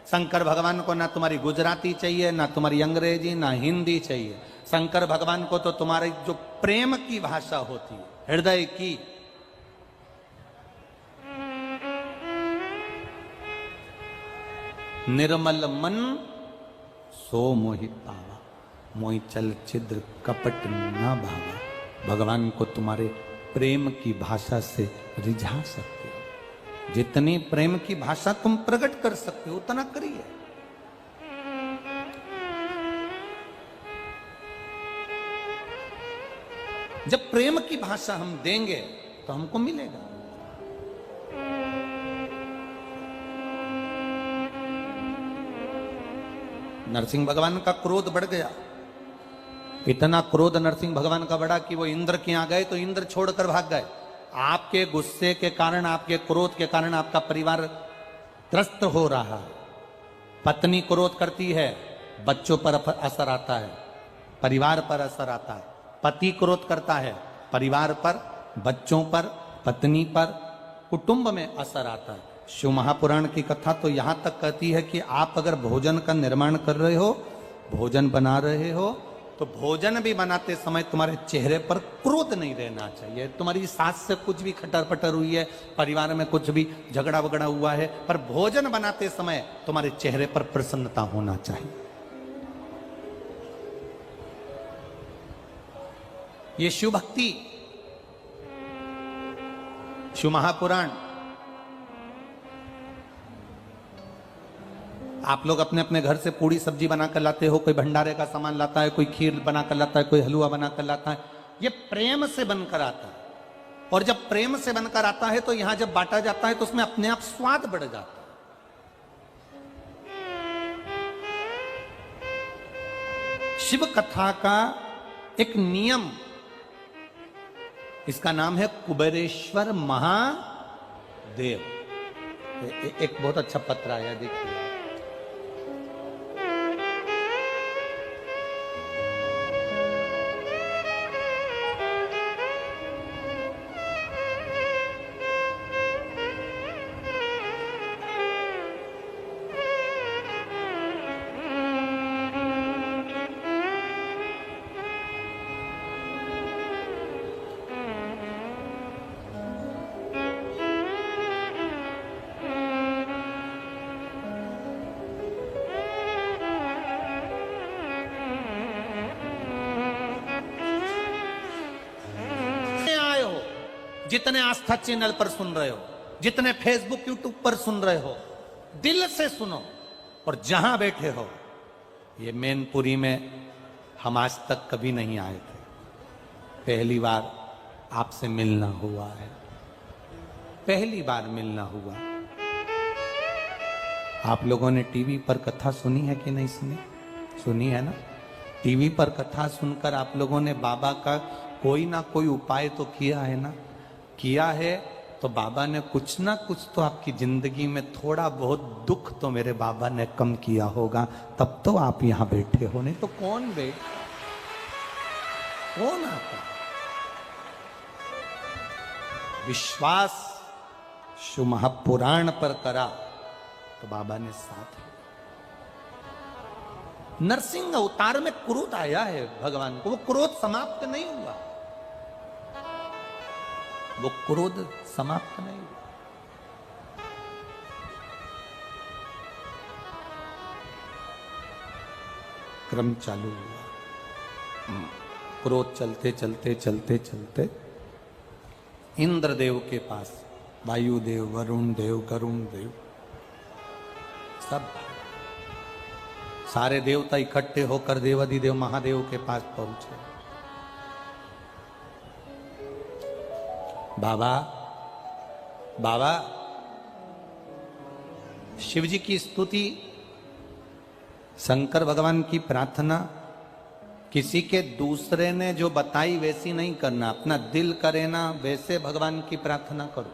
शंकर भगवान को ना तुम्हारी गुजराती चाहिए, ना तुम्हारी अंग्रेजी, ना हिंदी चाहिए। शंकर भगवान को तो तुम्हारी जो प्रेम की भाषा होती है, हृदय की, निर्मल मन सो मोहि पावा, मोहि चल छिद्र कपट ना भावा। भगवान को तुम्हारे प्रेम की भाषा से रिझा सकते हो। जितनी प्रेम की भाषा तुम प्रकट कर सकते हो उतना करिए। जब प्रेम की भाषा हम देंगे तो हमको मिलेगा। नरसिंह भगवान का क्रोध बढ़ गया, इतना क्रोध नरसिंह भगवान का बढ़ा कि वो इंद्र के यहां गए तो इंद्र छोड़कर भाग गए। आपके गुस्से के कारण, आपके क्रोध के कारण आपका परिवार त्रस्त हो रहा है। पत्नी क्रोध करती है, बच्चों पर असर आता है, परिवार पर असर आता है। पति क्रोध करता है, परिवार पर, बच्चों पर, पत्नी पर, कुटुंब में असर आता है। शिव महापुराण की कथा तो यहां तक कहती है कि आप अगर भोजन का निर्माण कर रहे हो, भोजन बना रहे हो, तो भोजन भी बनाते समय तुम्हारे चेहरे पर क्रोध नहीं रहना चाहिए। तुम्हारी सास से कुछ भी खटर पटर हुई है, परिवार में कुछ भी झगड़ा वगड़ा हुआ है, पर भोजन बनाते समय तुम्हारे चेहरे पर प्रसन्नता होना चाहिए। ये शिव भक्ति, शिव महापुराण। आप लोग अपने अपने घर से पूड़ी सब्जी बनाकर लाते हो, कोई भंडारे का सामान लाता है, कोई खीर बनाकर लाता है, कोई हलवा बनाकर लाता है। ये प्रेम से बनकर आता है, और जब प्रेम से बनकर आता है तो यहां जब बांटा जाता है तो उसमें अपने आप स्वाद बढ़ जाता है। शिव कथा का एक नियम, इसका नाम है कुबेरेश्वर महादेव। एक बहुत अच्छा पत्र आया, देखिए। जितने आस्था चैनल पर सुन रहे हो, जितने फेसबुक यूट्यूब पर सुन रहे हो, दिल से सुनो। और जहां बैठे हो, ये मैनपुरी में हम आज तक कभी नहीं आए थे, पहली बार आपसे मिलना हुआ है, पहली बार मिलना हुआ। आप लोगों ने टीवी पर कथा सुनी है कि नहीं सुनी? सुनी है ना? टीवी पर कथा सुनकर आप लोगों ने बाबा का कोई ना कोई उपाय तो किया है ना? किया है तो बाबा ने कुछ ना कुछ तो आपकी जिंदगी में थोड़ा बहुत दुख तो मेरे बाबा ने कम किया होगा, तब तो आप यहां बैठे हो। नहीं तो कौन आता? विश्वास शिव महापुराण पर करा तो बाबा ने साथ है। नरसिंह अवतार में क्रोध आया है भगवान को, वो क्रोध समाप्त नहीं हुआ, वो क्रोध समाप्त नहीं हुआ। क्रम चालू हुआ। क्रोध चलते चलते चलते चलते इंद्रदेव के पास, वायुदेव, वरुण देव, गरुण देव, सब सारे देवता इकट्ठे होकर देवाधिदेव महादेव के पास पहुंचे। बाबा, बाबा, शिव जी की स्तुति, शंकर भगवान की प्रार्थना किसी के दूसरे ने जो बताई वैसी नहीं करना, अपना दिल करे ना वैसे भगवान की प्रार्थना करो।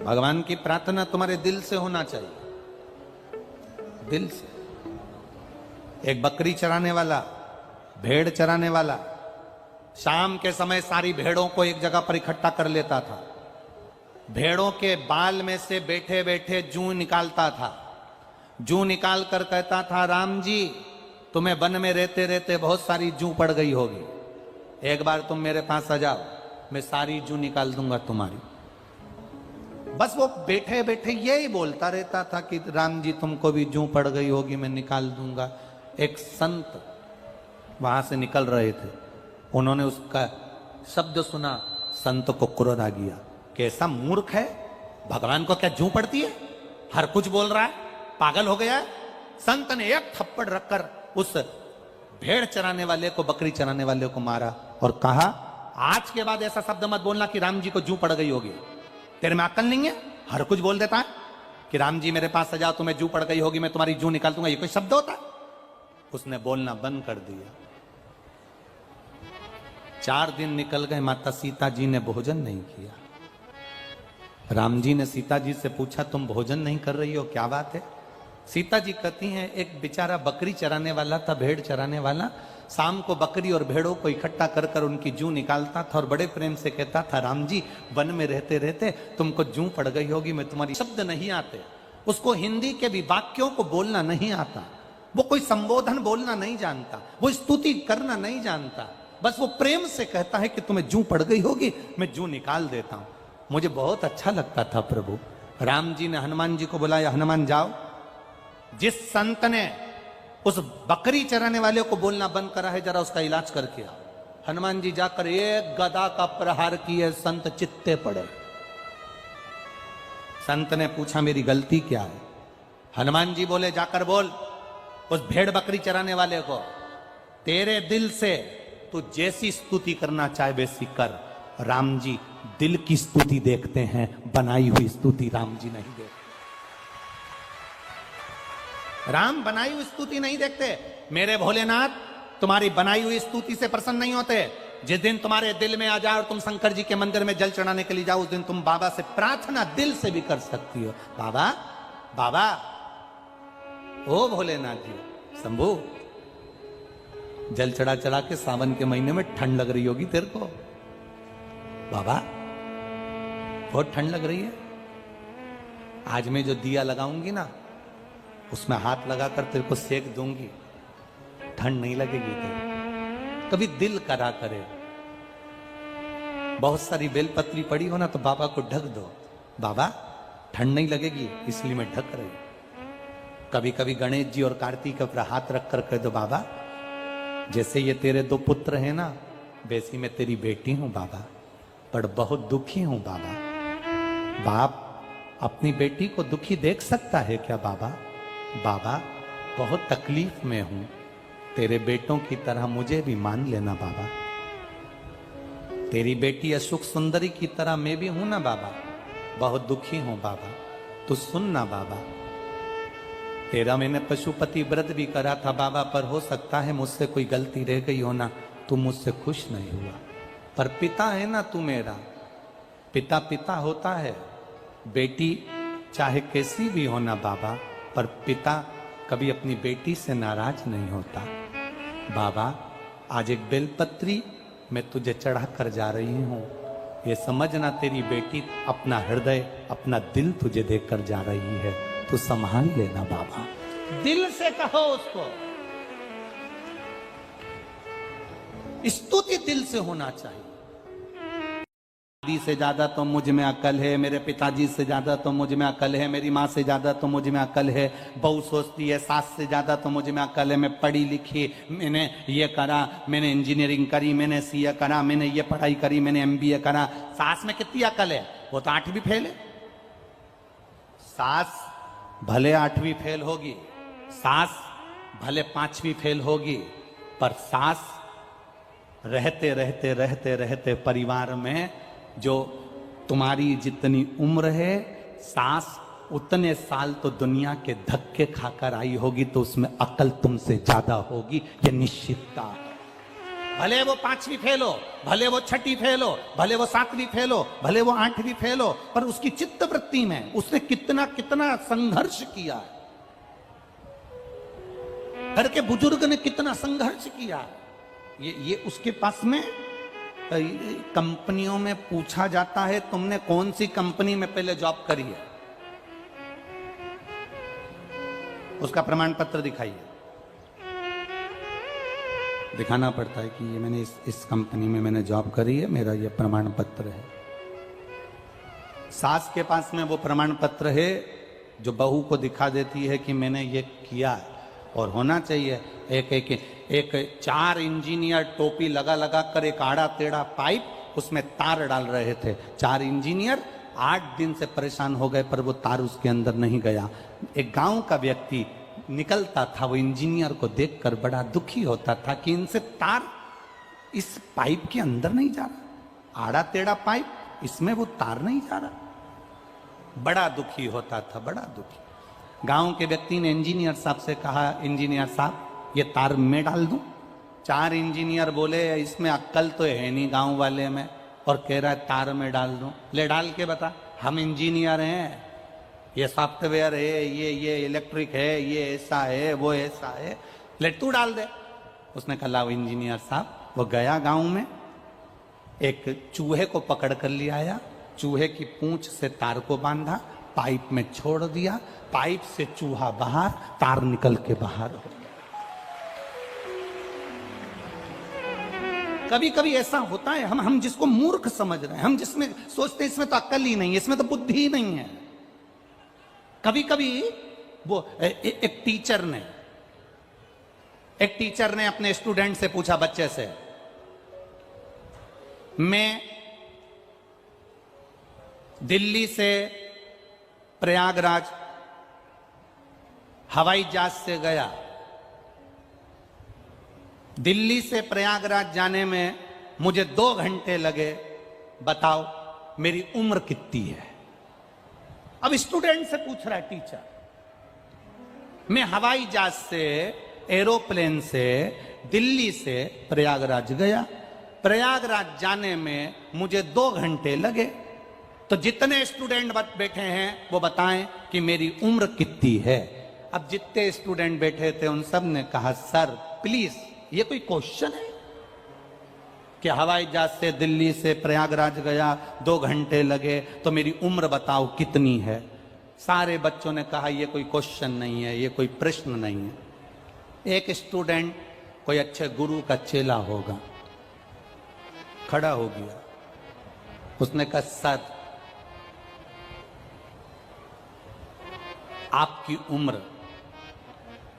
भगवान की प्रार्थना तुम्हारे दिल से होना चाहिए, दिल से। एक बकरी चराने वाला, भेड़ चराने वाला शाम के समय सारी भेड़ों को एक जगह पर इकट्ठा कर लेता था। भेड़ों के बाल में से बैठे बैठे जूं निकालता था। जूं निकाल कर कहता था, राम जी तुम्हें वन में रहते रहते बहुत सारी जूं पड़ गई होगी, एक बार तुम मेरे पास आ जाओ, मैं सारी जूं निकाल दूंगा तुम्हारी। बस वो बैठे बैठे यही बोलता रहता था कि राम जी तुमको भी जूं पड़ गई होगी, मैं निकाल दूंगा। एक संत वहां से निकल रहे थे, उन्होंने उसका शब्द सुना, संत को क्रोध आ गया, कैसा मूर्ख है, भगवान को क्या जूं पड़ती है, हर कुछ बोल रहा है, पागल हो गया है। संत ने एक थप्पड़ रखकर उस भेड़ चराने वाले को, बकरी चराने वाले को मारा और कहा, आज के बाद ऐसा शब्द मत बोलना कि राम जी को जूं पड़ गई होगी, तेरे में अक्ल नहीं है, हर कुछ बोल देता है कि राम जी मेरे पास आ जाओ, तुम्हें जूं पड़ गई होगी, मैं तुम्हारी जूं निकाल दूंगा, ये कोई शब्द होता है? उसने बोलना बंद कर दिया। 4 दिन निकल गए, माता सीता जी ने भोजन नहीं किया। राम जी ने सीता जी से पूछा, तुम भोजन नहीं कर रही हो, क्या बात है? सीता जी कहती हैं, एक बेचारा बकरी चराने वाला था, भेड़ चराने वाला, शाम को बकरी और भेड़ों को इकट्ठा कर कर उनकी जूं निकालता था और बड़े प्रेम से कहता था, राम जी वन में रहते रहते तुमको जूं पड़ गई होगी, मैं तुम्हारी। शब्द नहीं आते उसको, हिंदी के भी वाक्यों को बोलना नहीं आता, वो कोई संबोधन बोलना नहीं जानता, वो स्तुति करना नहीं जानता, बस वो प्रेम से कहता है कि तुम्हें जूं पड़ गई होगी, मैं जूं निकाल देता हूं। मुझे बहुत अच्छा लगता था प्रभु। राम जी ने हनुमान जी को बुलाया, हनुमान जाओ, जिस संत ने उस बकरी चराने वाले को बोलना बंद करा है, जरा उसका इलाज करके आओ। हनुमान जी जाकर एक गदा का प्रहार किए, संत चित्ते पड़े। संत ने पूछा, मेरी गलती क्या है? हनुमान जी बोले, जाकर बोल उस भेड़ बकरी चराने वाले को, तेरे दिल से तू जैसी स्तुति करना चाहे वैसी कर, राम जी दिल की स्तुति देखते हैं, बनाई हुई स्तुति राम जी नहीं देखते। राम बनाई हुई स्तुति नहीं देखते। मेरे भोलेनाथ तुम्हारी बनाई हुई स्तुति से प्रसन्न नहीं होते। जिस दिन तुम्हारे दिल में आ जाए और तुम शंकर जी के मंदिर में जल चढ़ाने के लिए जाओ, उस दिन तुम बाबा से प्रार्थना दिल से भी कर सकती हो, बाबा बाबा, ओ भोलेनाथ जी, शंभू जल चढ़ा चढ़ा के सावन के महीने में ठंड लग रही होगी तेरे को, बाबा बहुत ठंड लग रही है, आज मैं जो दिया लगाऊंगी ना उसमें हाथ लगाकर तेरे को सेक दूंगी, ठंड नहीं लगेगी तेरे। कभी दिल करा करे, बहुत सारी बेलपत्री पड़ी हो ना तो बाबा को ढक दो, बाबा ठंड नहीं लगेगी इसलिए मैं ढक रही। कभी कभी गणेश जी और कार्तिक पर हाथ रखकर कह दो, बाबा जैसे ये तेरे 2 पुत्र हैं ना, वैसी मैं तेरी बेटी हूं बाबा, पर बहुत दुखी हूं बाबा। बाप अपनी बेटी को दुखी देख सकता है क्या बाबा? बाबा बहुत तकलीफ में हूं, तेरे बेटों की तरह मुझे भी मान लेना बाबा। तेरी बेटी अशोक सुंदरी की तरह मैं भी हूं ना बाबा, बहुत दुखी हूं बाबा, तू सुनना बाबा। तेरा मैंने पशुपति व्रत भी करा था बाबा, पर हो सकता है मुझसे कोई गलती रह गई हो ना, तू मुझसे खुश नहीं हुआ, पर पिता है ना तू मेरा, पिता पिता होता है। बेटी चाहे कैसी भी हो ना बाबा, पर पिता कभी अपनी बेटी से नाराज नहीं होता। बाबा आज एक बेलपत्री मैं तुझे चढ़ा कर जा रही हूं, ये समझना तेरी बेटी अपना हृदय अपना दिल तुझे देकर जा रही है, तू संभाल लेना बाबा। दिल से कहो उसको, स्तुति दिल से होना चाहिए। दादी से ज्यादा तो मुझ में अकल है, मेरे पिताजी से ज्यादा तो मुझ में अकल है, मेरी माँ से ज्यादा तो मुझ में अकल है, बहू सोचती है सास से ज्यादा तो मुझ में अकल है, मैं पढ़ी लिखी, मैंने ये करा, मैंने इंजीनियरिंग करी, मैंने सीए करा, मैंने ये पढ़ाई करी, मैंने एमबीए करा। सास में कितनी अकल है? वो तो 8वीं फेल है। सास भले 8वीं फेल होगी, सास भले 5वीं फेल होगी, पर सास रहते रहते रहते रहते परिवार में जो तुम्हारी जितनी उम्र है, सास उतने साल तो दुनिया के धक्के खाकर आई होगी, तो उसमें अकल तुमसे ज्यादा होगी, ये निश्चितता है। भले वो 5वीं फेल हो, भले वो 6वीं फेल हो, भले वो 7वीं फेल हो, भले वो 8वीं फेल हो, पर उसकी चित्त वृत्ति में उसने कितना कितना संघर्ष किया है, घर के बुजुर्ग ने कितना संघर्ष किया, ये उसके पास में कंपनियों में पूछा जाता है तुमने कौन सी कंपनी में पहले जॉब करी है, उसका प्रमाण पत्र दिखाइए। दिखाना पड़ता है कि ये मैंने इस कंपनी में मैंने जॉब करी है, मेरा ये प्रमाण पत्र है। सास के पास में वो प्रमाण पत्र है जो बहू को दिखा देती है कि मैंने ये किया है। और होना चाहिए। एक 4 इंजीनियर टोपी लगा लगा कर एक आड़ा टेढ़ा पाइप उसमें तार डाल रहे थे। 4 इंजीनियर 8 दिन से परेशान हो गए पर वो तार उसके अंदर नहीं गया। एक गांव का व्यक्ति निकलता था, वो इंजीनियर को देखकर बड़ा दुखी होता था कि इनसे तार इस पाइप के अंदर नहीं जा रहा, आड़ा टेढ़ा पाइप, इसमें वो तार नहीं जा रहा। बड़ा दुखी होता था, बड़ा दुखी। गांव के व्यक्ति ने इंजीनियर साहब से कहा, इंजीनियर साहब ये तार में डाल दूं? 4 इंजीनियर बोले इसमें अक्ल तो है नहीं गांव वाले में, और कह रहा है तार में डाल दूं। ले डाल के बता, हम इंजीनियर हैं, ये सॉफ्टवेयर है, ये इलेक्ट्रिक है, ये ऐसा है, वो ऐसा है, ले तू डाल दे। उसने कहा वो इंजीनियर साहब। वो गया गांव में, एक चूहे को पकड़ कर ले आया, चूहे की पूंछ से तार को बांधा, पाइप में छोड़ दिया, पाइप से चूहा बाहर, तार निकल के बाहर हो गया। कभी कभी ऐसा होता है, हम जिसको मूर्ख समझ रहे हैं, हम जिसमें सोचते हैं इसमें तो अक्ल ही नहीं है, इसमें तो बुद्धि ही नहीं है। कभी कभी वो एक टीचर ने अपने स्टूडेंट से पूछा, बच्चे से, मैं दिल्ली से प्रयागराज हवाई जहाज से गया, दिल्ली से प्रयागराज जाने में मुझे 2 घंटे लगे, बताओ मेरी उम्र कितनी है? अब स्टूडेंट से पूछ रहा है टीचर। मैं हवाई जहाज से, एरोप्लेन से दिल्ली से प्रयागराज गया, प्रयागराज जाने में मुझे 2 घंटे लगे, तो जितने स्टूडेंट बैठे हैं वो बताएं कि मेरी उम्र कितनी है। अब जितने स्टूडेंट बैठे थे उन सब ने कहा, सर प्लीज ये कोई क्वेश्चन है कि हवाई जहाज से दिल्ली से प्रयागराज गया, 2 घंटे लगे, तो मेरी उम्र बताओ कितनी है? सारे बच्चों ने कहा ये कोई क्वेश्चन नहीं है, ये कोई प्रश्न नहीं है। एक स्टूडेंट कोई अच्छे गुरु का चेला होगा, खड़ा हो गया, उसने कहा, सर आपकी उम्र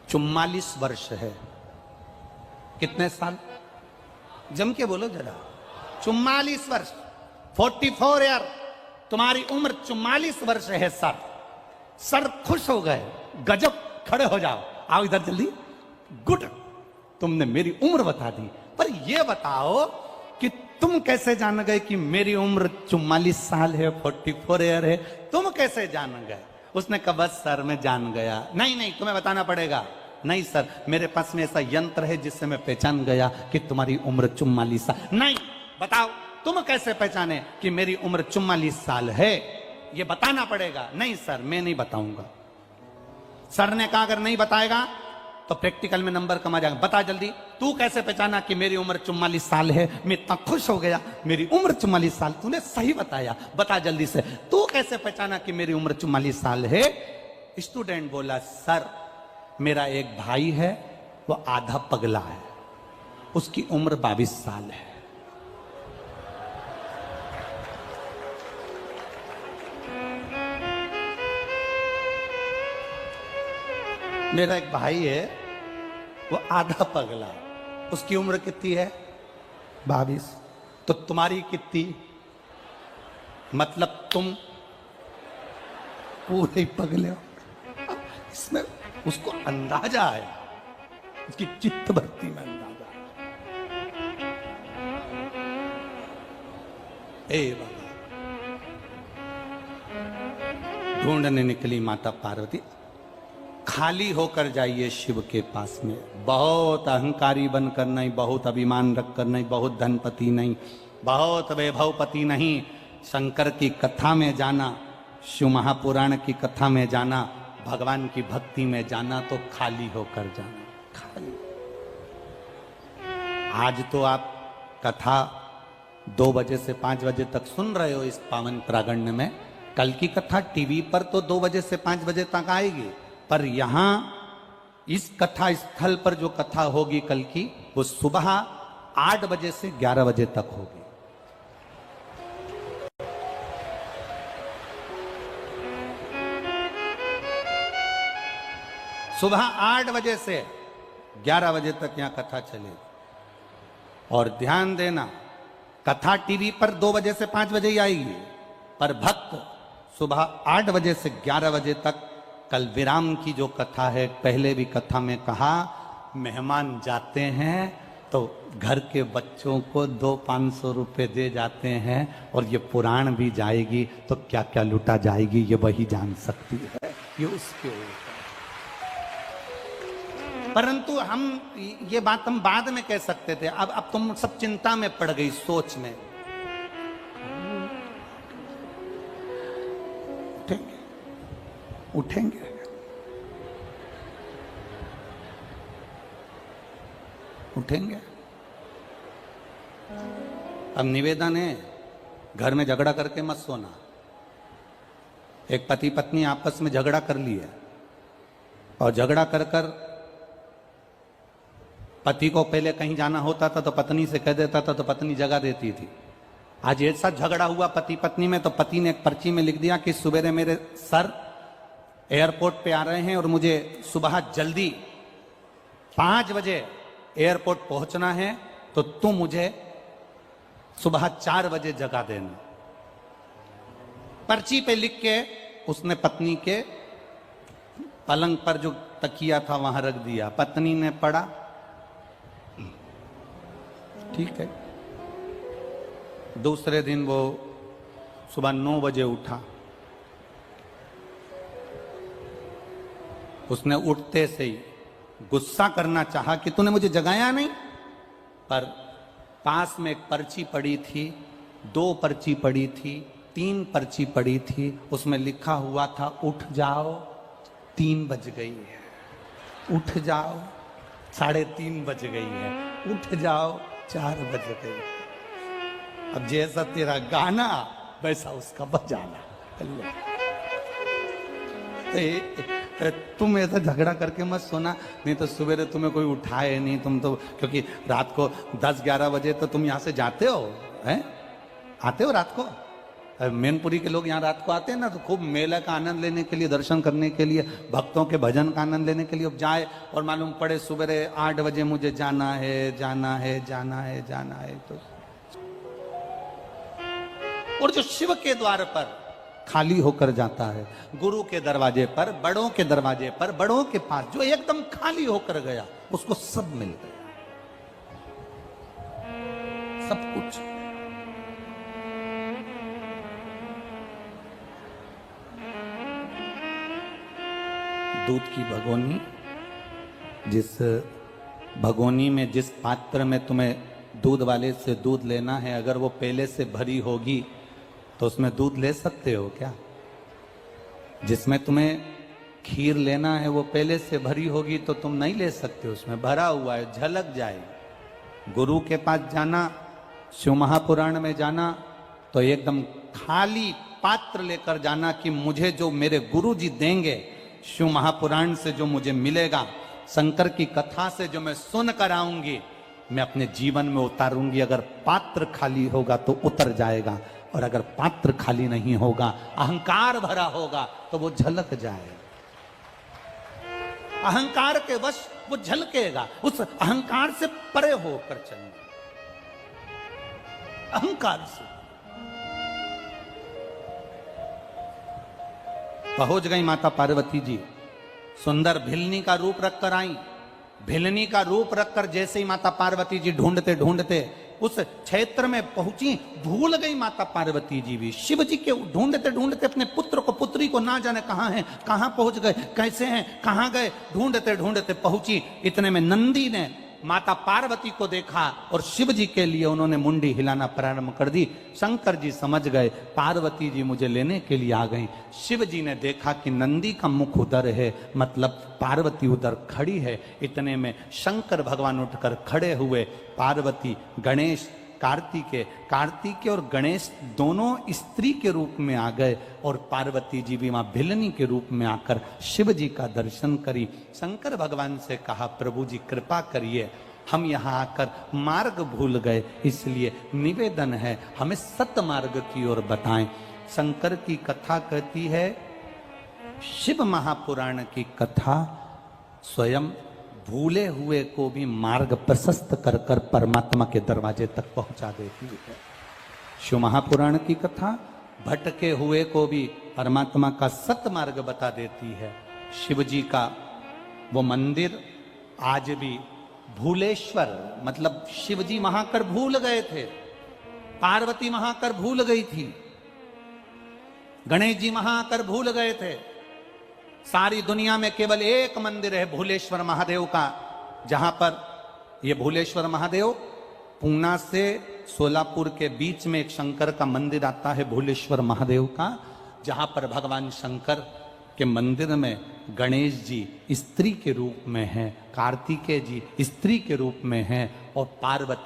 44 वर्ष है। कितने साल? जम के बोलो जरा। 44 वर्ष, 44 ईयर, तुम्हारी उम्र 44 वर्ष है सर। सर खुश हो गए, गजब, खड़े हो जाओ, आओ इधर जल्दी, गुड, तुमने मेरी उम्र बता दी, पर यह बताओ कि तुम कैसे जान गए कि मेरी उम्र 44 साल है, 44 ईयर है? तुम कैसे जान गए? उसने कहा, बस सर मैं जान गया। नहीं तुम्हें बताना पड़ेगा। नहीं सर, मेरे पास में ऐसा यंत्र है जिससे मैं पहचान गया कि तुम्हारी उम्र 44 साल। नहीं, बताओ तुम कैसे पहचाने कि मेरी उम्र 44 साल है? ये बताना पड़ेगा। नहीं सर, मैं नहीं बताऊंगा। सर ने कहा, अगर नहीं बताएगा तो प्रैक्टिकल में नंबर कम आ जाएगा। बता जल्दी, तू कैसे पहचाना कि मेरी उम्र 44 साल है? मैं इतना खुश हो गया, मेरी उम्र 44 साल, तूने सही बताया, बता जल्दी से, तू कैसे पहचाना कि मेरी उम्र 44 साल है? स्टूडेंट बोला, सर मेरा एक भाई है, वो आधा पगला है, उसकी उम्र 22 साल है। मेरा एक भाई है, वो आधा पगला है, उसकी उम्र कितनी है? 22। तो तुम्हारी कितनी? मतलब तुम पूरे ही पगले हो। इसमें उसको अंदाजा आया, उसकी चित्त भक्ति में अंदाजा आया। ए बाबा, ढूंढने निकली माता पार्वती। खाली होकर जाइए शिव के पास में, बहुत अहंकारी बनकर नहीं, बहुत अभिमान रखकर नहीं, बहुत धनपति नहीं, बहुत वैभवपति नहीं। शंकर की कथा में जाना, शिव महापुराण की कथा में जाना, भगवान की भक्ति में जाना, तो खाली होकर जाना, खाली। आज तो आप कथा 2 बजे से 5 बजे तक सुन रहे हो इस पावन प्रांगण में। कल की कथा टीवी पर तो 2 बजे से 5 बजे तक आएगी, पर यहां इस कथा स्थल पर जो कथा होगी कल की, वो सुबह 8 बजे से 11 बजे तक होगी। सुबह 8 बजे से 11 बजे तक यहां कथा चलेगी। और ध्यान देना, कथा टीवी पर 2 बजे से 5 बजे ही आएगी, पर भक्त सुबह 8 बजे से 11 बजे तक। कल विराम की जो कथा है, पहले भी कथा में कहा, मेहमान जाते हैं तो घर के बच्चों को 200-500 रुपए दे जाते हैं, और ये पुराण भी जाएगी तो क्या क्या लुटा जाएगी ये वही जान सकती है, ये उसके ऊपर। परंतु हम ये बात हम बाद में कह सकते थे, अब तुम सब चिंता में पड़ गई, सोच में। उठेंगे उठेंगे। अब निवेदन है, घर में झगड़ा करके मत सोना। एक पति पत्नी आपस में झगड़ा कर लिए, और झगड़ा कर कर पति को पहले कहीं जाना होता था तो पत्नी से कह देता था, तो पत्नी जगा देती थी। आज ऐसा झगड़ा हुआ पति पत्नी में, तो पति ने एक पर्ची में लिख दिया कि सुबह मेरे सर एयरपोर्ट पे आ रहे हैं और मुझे सुबह जल्दी 5 बजे एयरपोर्ट पहुंचना है, तो तुम मुझे सुबह 4 बजे जगा देना। पर्ची पे लिख के उसने पत्नी के पलंग पर जो तकिया था वहां रख दिया। पत्नी ने पढ़ा, ठीक है। दूसरे दिन वो सुबह 9 बजे उठा। उसने उठते से ही गुस्सा करना चाहा कि तूने मुझे जगाया नहीं, पर पास में एक पर्ची पड़ी थी, 2 पर्ची पड़ी थी, 3 पर्ची पड़ी थी, उसमें लिखा हुआ था उठ जाओ 3 बज गई है, उठ जाओ 3:30 बज गई है, उठ जाओ 4 बज गई। अब जैसा तेरा गाना वैसा उसका बजाना। तुम ऐसा झगड़ा करके मत सोना, नहीं तो सवेरे तुम्हें कोई उठाए नहीं। तुम तो क्योंकि रात को 10-11 बजे तो तुम यहाँ से जाते हो, हैं? आते हो रात को। मैनपुरी के लोग यहाँ रात को आते हैं ना, तो खूब मेला का आनंद लेने के लिए, दर्शन करने के लिए, भक्तों के भजन का आनंद लेने के लिए जाए, और मालूम पड़े सवेरे 8 बजे मुझे जाना है, जाना है, जाना है, जाना है। तो और जो शिव के द्वार पर खाली होकर जाता है, गुरु के दरवाजे पर, बड़ों के दरवाजे पर, बड़ों के पास जो एकदम खाली होकर गया, उसको सब मिल गया, सब कुछ। दूध की भगोनी, जिस भगोनी में, जिस पात्र में तुम्हें दूध वाले से दूध लेना है, अगर वो पहले से भरी होगी तो उसमें दूध ले सकते हो क्या? जिसमें तुम्हें खीर लेना है वो पहले से भरी होगी तो तुम नहीं ले सकते, उसमें भरा हुआ है, झलक जाएगी। गुरु के पास जाना, शिव महापुराण में जाना, तो एकदम खाली पात्र लेकर जाना कि मुझे जो मेरे गुरु जी देंगे, शिव महापुराण से जो मुझे मिलेगा, शंकर की कथा से जो मैं सुन कर आऊंगी, मैं अपने जीवन में उतारूंगी। अगर पात्र खाली होगा तो उतर जाएगा, और अगर पात्र खाली नहीं होगा, अहंकार भरा होगा, तो वो झलक जाएगा। अहंकार के वश वो झलकेगा। उस अहंकार से परे होकर चलना, अहंकार से। पहुंच गई माता पार्वती जी, सुंदर भिलनी का रूप रखकर आई। भिलनी का रूप रखकर जैसे ही माता पार्वती जी ढूंढते ढूंढते उस क्षेत्र में पहुंची, भूल गई माता पार्वती जी भी। शिव जी के ढूंढते ढूंढते अपने पुत्र को, पुत्री को ना जाने कहां है, कहां पहुंच गए, कैसे हैं, कहां गए, ढूंढते ढूंढते पहुंची। इतने में नंदी ने माता पार्वती को देखा और शिव जी के लिए उन्होंने मुंडी हिलाना प्रारंभ कर दी। शंकर जी समझ गए पार्वती जी मुझे लेने के लिए आ गई। शिव जी ने देखा कि नंदी का मुख उधर है, मतलब पार्वती उधर खड़ी है। इतने में शंकर भगवान उठकर खड़े हुए। पार्वती, गणेश कार्तिकेय और गणेश दोनों स्त्री के रूप में आ गए और पार्वती जी भी वहां भिलनी के रूप में आकर शिव जी का दर्शन करी। शंकर भगवान से कहा, प्रभु जी कृपा करिए, हम यहाँ आकर मार्ग भूल गए, इसलिए निवेदन है हमें सत मार्ग की ओर बताएं। शंकर की कथा कहती है, शिव महापुराण की कथा स्वयं भूले हुए को भी मार्ग प्रशस्त कर कर परमात्मा के दरवाजे तक पहुंचा देती है। शिव महापुराण की कथा भटके हुए को भी परमात्मा का सत मार्ग बता देती है। शिव जी का वो मंदिर आज भी भूलेश्वर, मतलब शिव जी वहां कर भूल गए थे, पार्वती वहां कर भूल गई थी, गणेश जी वहां कर भूल गए थे। सारी दुनिया में केवल एक मंदिर है भूलेश्वर महादेव का, जहां पर ये भूलेश्वर महादेव पूना से सोलापुर के बीच में एक शंकर का मंदिर आता है भूलेश्वर महादेव का, जहां पर भगवान शंकर के मंदिर में गणेश जी स्त्री के रूप में हैं, कार्तिकेय जी स्त्री के रूप में हैं और पार्वती